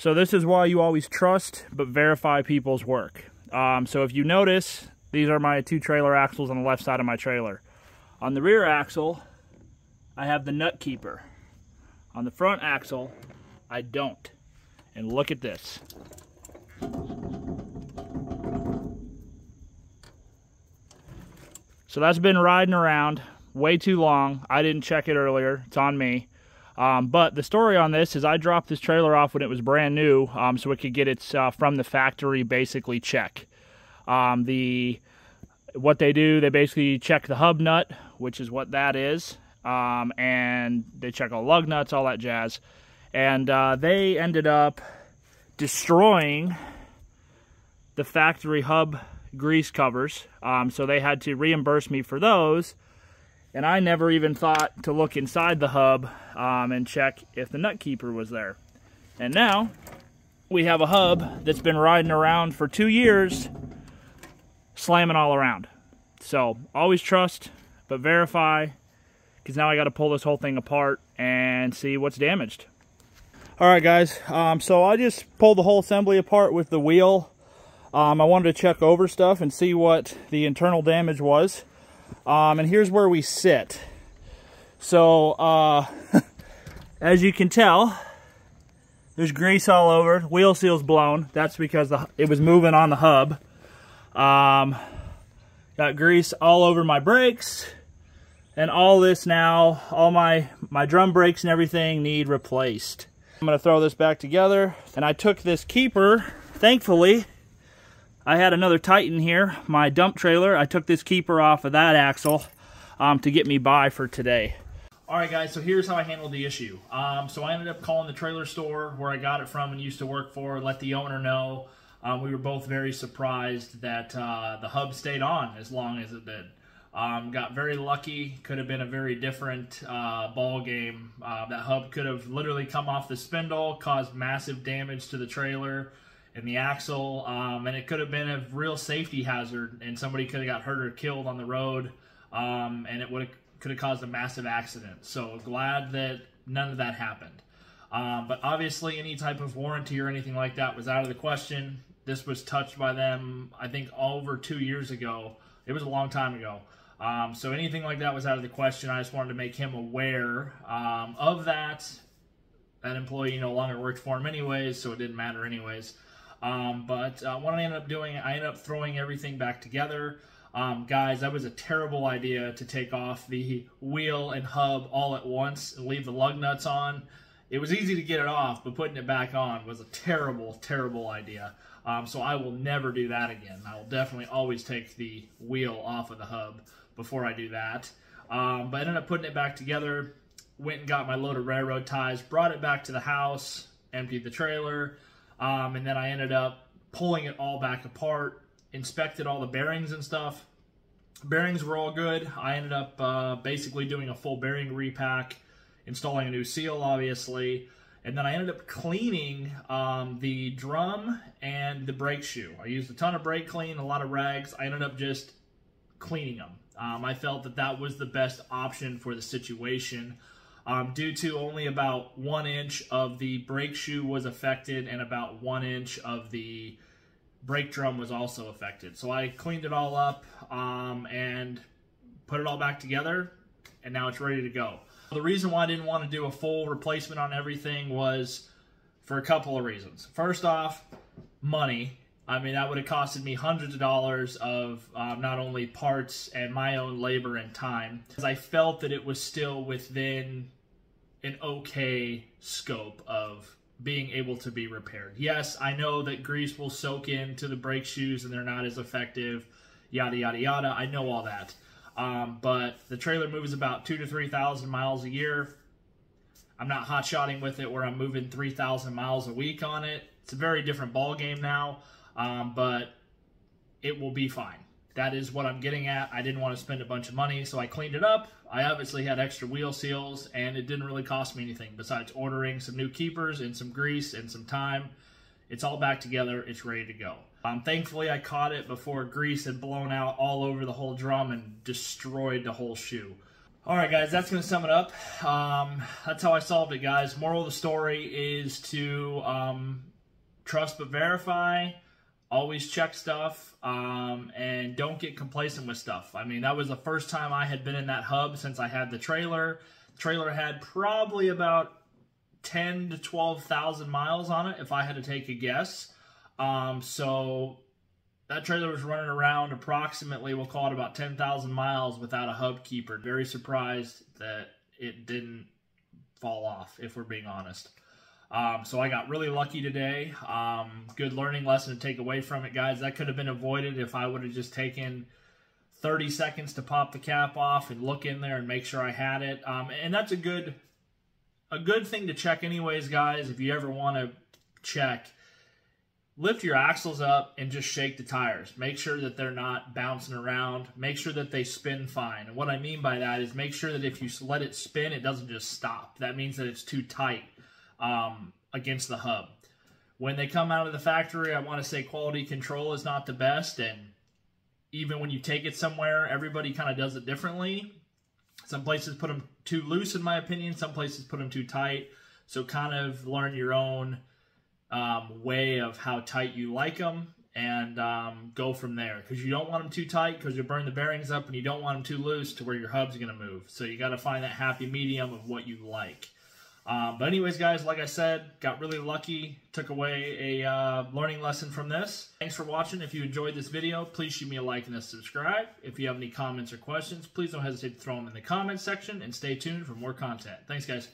So this is why you always trust but verify people's work. So if you notice, these are my 2 trailer axles on the left side of my trailer. On the rear axle, I have the nut keeper. On the front axle, I don't. And look at this. So that's been riding around way too long. I didn't check it earlier. It's on me. But the story on this is I dropped this trailer off when it was brand new, so it could get its from the factory basically check. What they do, they basically check the hub nut, which is what that is, and they check all lug nuts, all that jazz. And they ended up destroying the factory hub grease covers, so they had to reimburse me for those. And I never even thought to look inside the hub and check if the nut keeper was there. And now we have a hub that's been riding around for 2 years, slamming all around. So always trust but verify, because now I got to pull this whole thing apart and see what's damaged. All right, guys, so I just pulled the whole assembly apart with the wheel. I wanted to check over stuff and see what the internal damage was. And here's where we sit. So, as you can tell, there's grease all over. Wheel seal's blown. That's because it was moving on the hub. Got grease all over my brakes. And all this now, all my drum brakes and everything need replaced. I'm going to throw this back together. And I took this keeper, thankfully. I had another Titan here, my dump trailer. I took this keeper off of that axle to get me by for today. All right, guys, so here's how I handled the issue. So I ended up calling the trailer store where I got it from and used to work for, let the owner know. We were both very surprised that the hub stayed on as long as it did. Got very lucky. Could have been a very different ball game. That hub could have literally come off the spindle, caused massive damage to the trailer and the axle, and it could have been a real safety hazard, and somebody could have got hurt or killed on the road, and it could have caused a massive accident. So glad that none of that happened. But obviously any type of warranty or anything like that was out of the question. This was touched by them, I think, over 2 years ago. It was a long time ago. So anything like that was out of the question. I just wanted to make him aware of that. That employee no longer worked for him anyways, so it didn't matter anyways. But what I ended up doing, I ended up throwing everything back together. Guys, that was a terrible idea to take off the wheel and hub all at once and leave the lug nuts on. It was easy to get it off, but putting it back on was a terrible, terrible idea. So I will never do that again. I will definitely always take the wheel off of the hub before I do that. But I ended up putting it back together, went and got my load of railroad ties, brought it back to the house, emptied the trailer, and then I ended up pulling it all back apart, inspected all the bearings and stuff. Bearings were all good. I ended up basically doing a full bearing repack, installing a new seal, obviously, and then I ended up cleaning the drum and the brake shoe. I used a ton of brake clean, a lot of rags. I ended up just cleaning them. I felt that that was the best option for the situation. Due to only about 1 inch of the brake shoe was affected and about 1 inch of the brake drum was also affected. So I cleaned it all up and put it all back together, and now it's ready to go. The reason why I didn't want to do a full replacement on everything was for a couple of reasons. First off, money. I mean, that would have costed me hundreds of dollars of not only parts and my own labor and time, because I felt that it was still within an okay scope of being able to be repaired. Yes, I know that grease will soak into the brake shoes and they're not as effective, yada, yada, yada. I know all that. But the trailer moves about 2,000 to 3,000 miles a year. I'm not hot-shotting with it where I'm moving 3,000 miles a week on it. It's a very different ball game now. But it will be fine. That is what I'm getting at. I didn't want to spend a bunch of money, so I cleaned it up. I obviously had extra wheel seals, and it didn't really cost me anything besides ordering some new keepers and some grease and some time. It's all back together. It's ready to go. Thankfully, I caught it before grease had blown out all over the whole drum and destroyed the whole shoe. All right, guys, that's going to sum it up. That's how I solved it, guys. Moral of the story is to trust but verify. Always check stuff, and don't get complacent with stuff. I mean, that was the first time I had been in that hub since I had the trailer. The trailer had probably about 10 to 12,000 miles on it, if I had to take a guess. So that trailer was running around approximately, we'll call it about 10,000 miles without a hub keeper. Very surprised that it didn't fall off, if we're being honest. So I got really lucky today. Good learning lesson to take away from it, guys. That could have been avoided if I would have just taken 30 seconds to pop the cap off and look in there and make sure I had it. And that's a good thing to check anyways, guys. If you ever want to check, lift your axles up and just shake the tires. Make sure that they're not bouncing around. Make sure that they spin fine. And what I mean by that is make sure that if you let it spin, it doesn't just stop. That means that it's too tight against the hub. When they come out of the factory, I want to say quality control is not the best. And even when you take it somewhere, everybody kind of does it differently. Some places put them too loose, in my opinion. Some places put them too tight. So kind of learn your own way of how tight you like them, and go from there, because you don't want them too tight because you'll burn the bearings up, and you don't want them too loose to where your hub's going to move. So you got to find that happy medium of what you like. But anyways, guys, like I said, got really lucky, took away a learning lesson from this. Thanks for watching. If you enjoyed this video, please shoot me a like and a subscribe. If you have any comments or questions, please don't hesitate to throw them in the comments section, and stay tuned for more content. Thanks, guys.